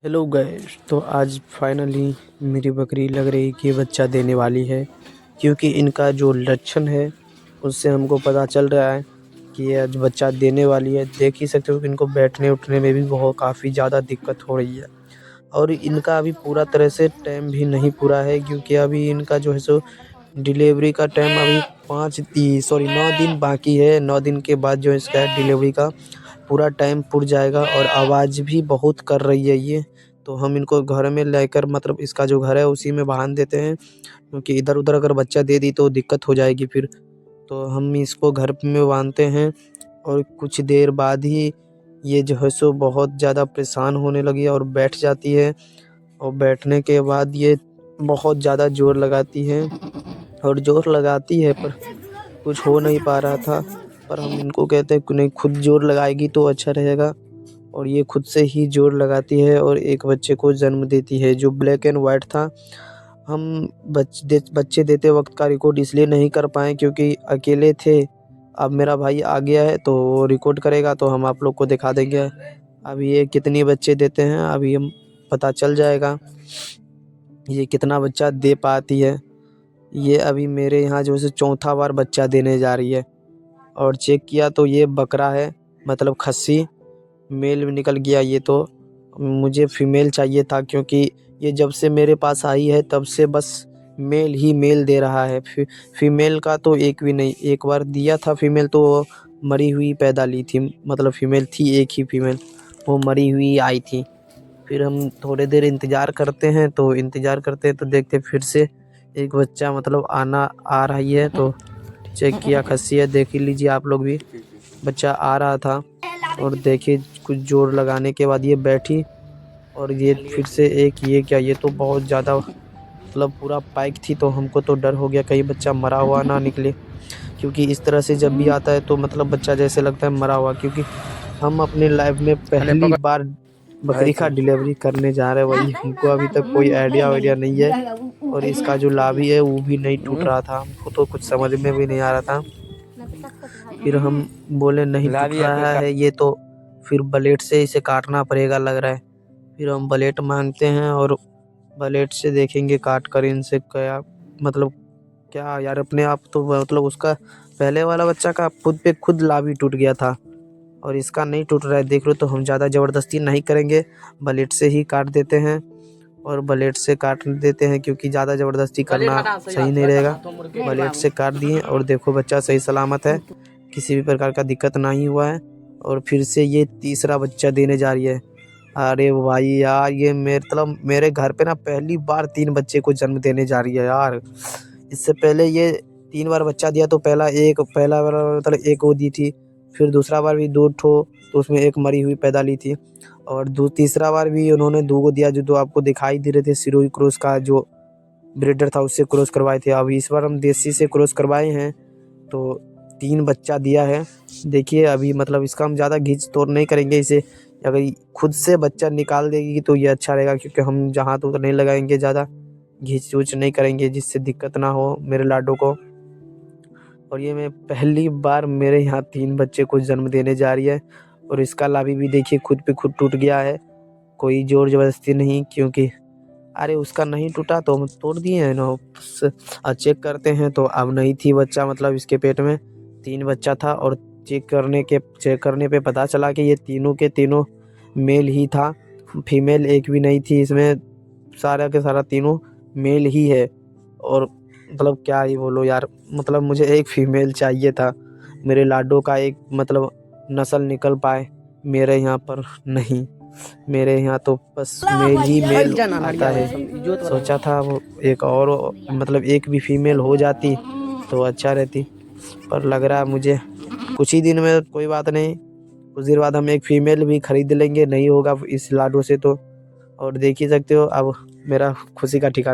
Hello guys, तो आज finally मेरी बकरी लग रही कि बच्चा देने वाली है। क्योंकि इनका जो लक्षण है उससे हमको पता चल रहा है कि ये आज बच्चा देने वाली है। देख ही सकते हो कि इनको बैठने उठने में भी बहुत काफ़ी ज़्यादा दिक्कत हो रही है। और इनका अभी पूरा तरह से टाइम भी नहीं पूरा है, क्योंकि अभी इनका जो है सो डिलीवरी का टाइम अभी 9 दिन बाकी है। 9 दिन के बाद जो है इसका डिलीवरी का पूरा टाइम पुर जाएगा। और आवाज़ भी बहुत कर रही है ये। तो हम इनको घर में लेकर, मतलब इसका जो घर है उसी में बाँध देते हैं, क्योंकि इधर-उधर अगर बच्चा दे दी तो दिक्कत हो जाएगी फिर। तो हम इसको घर में बाँधते हैं और कुछ देर बाद ही ये जो है सो बहुत ज़्यादा परेशान होने लगी और बैठ जाती है। और बैठने के बाद ये बहुत ज़्यादा ज़ोर लगाती है और ज़ोर लगाती है, पर कुछ हो नहीं पा रहा था। पर हम इनको कहते हैं कि नहीं, खुद ज़ोर लगाएगी तो अच्छा रहेगा। और ये खुद से ही ज़ोर लगाती है और एक बच्चे को जन्म देती है, जो ब्लैक एंड वाइट था। हम बच्चे देते वक़्त का रिकॉर्ड इसलिए नहीं कर पाए क्योंकि अकेले थे। अब मेरा भाई आ गया है तो वो रिकॉर्ड करेगा तो हम आप लोग को दिखा देंगे। अब ये कितनी बच्चे देते हैं अभी हम पता चल जाएगा, ये कितना बच्चा दे पाती है। ये अभी मेरे यहाँ जो है चौथा बार बच्चा देने जा रही है। और चेक किया तो ये बकरा है, मतलब खस्सी मेल में निकल गया। ये तो मुझे फीमेल चाहिए था, क्योंकि ये जब से मेरे पास आई है तब से बस मेल ही मेल दे रहा है। फीमेल का तो एक भी नहीं। एक बार दिया था फीमेल तो वो मरी हुई पैदा ली थी, मतलब फीमेल थी एक ही फीमेल, वो मरी हुई आई थी। फिर हम थोड़ी देर इंतज़ार करते हैं तो देखते फिर से एक बच्चा मतलब आ रही है। तो चेक किया, खस्सी है, देख ही लीजिए आप लोग भी, बच्चा आ रहा था। और देखिए कुछ ज़ोर लगाने के बाद ये बैठी। और ये फिर से ये तो बहुत ज़्यादा मतलब पूरा पैक थी। तो हमको तो डर हो गया कहीं बच्चा मरा हुआ ना निकले, क्योंकि इस तरह से जब भी आता है तो मतलब बच्चा जैसे लगता है मरा हुआ। क्योंकि हम अपने लाइफ में पहली बार बकरी का डिलीवरी करने जा रहे हैं, वही हमको अभी तक कोई आइडिया वाइडिया नहीं है। और इसका जो लाभी है वो भी नहीं टूट रहा था, हमको तो कुछ समझ में भी नहीं आ रहा था। फिर हम बोले नहीं टूट रहा है ये तो फिर ब्लेड से इसे काटना पड़ेगा लग रहा है। फिर हम ब्लेड मांगते हैं और ब्लेड से देखेंगे काट कर इनसे क्या मतलब क्या यार, अपने आप तो मतलब उसका पहले वाला बच्चा का खुद पे खुद लाभी टूट गया था और इसका नहीं टूट रहा है। देख लो, तो हम ज़्यादा ज़बरदस्ती नहीं करेंगे, ब्लेड से ही काट देते हैं। और ब्लेड से काट देते हैं क्योंकि ज़्यादा ज़बरदस्ती करना सही नहीं रहेगा। ब्लेड से काट दिए और देखो बच्चा सही सलामत है, किसी भी प्रकार का दिक्कत नहीं हुआ है। और फिर से ये तीसरा बच्चा देने जा रही है। अरे भाई यार, ये मेरे घर पे ना पहली बार 3 बच्चे को जन्म देने जा रही है यार। इससे पहले ये 3 बार बच्चा दिया, तो पहला वाला मतलब एक वो दी थी, फिर दूसरा बार भी 2 ठो, तो उसमें एक मरी हुई पैदा ली थी। और तीसरा बार भी उन्होंने 2 को दिया, जो आपको दिखाई दे रहे थे। सिरोही क्रॉस का जो ब्रीडर था उससे क्रॉस करवाए थे। अब इस बार हम देसी से क्रॉस करवाए हैं तो 3 बच्चा दिया है। देखिए अभी मतलब इसका हम ज़्यादा घींच तोड़ नहीं करेंगे इसे। अगर खुद से बच्चा निकाल देगी तो ये अच्छा रहेगा, क्योंकि हम जहाँ तो नहीं लगाएंगे, ज़्यादा घींच ऊँच नहीं करेंगे जिससे दिक्कत ना हो मेरे लाडो को। और ये मैं पहली बार मेरे यहाँ 3 बच्चे को जन्म देने जा रही है। और इसका लाभी भी देखिए खुद पे खुद टूट गया है, कोई ज़ोर ज़बरदस्ती नहीं। क्योंकि अरे उसका नहीं टूटा तो हम तोड़ दिए हैं ना। चेक करते हैं तो अब नहीं थी बच्चा, मतलब इसके पेट में 3 बच्चा था। और चेक करने पे पता चला कि ये तीनों के तीनों मेल ही था, फीमेल एक भी नहीं थी इसमें। सारा के सारा तीनों मेल ही है। और मतलब क्या ही बोलो यार, मतलब मुझे एक फीमेल चाहिए था, मेरे लाडो का एक मतलब नस्ल निकल पाए। मेरे यहाँ पर नहीं, मेरे यहाँ तो बस मेल ही मेल आता है। सोचा था वो एक और मतलब एक भी फीमेल हो जाती तो अच्छा रहती, पर लग रहा है मुझे कुछ ही दिन में, कोई बात नहीं, कुछ देर बाद हम एक फीमेल भी खरीद लेंगे, नहीं होगा इस लाडो से तो। और देख ही सकते हो अब मेरा खुशी का ठिकाना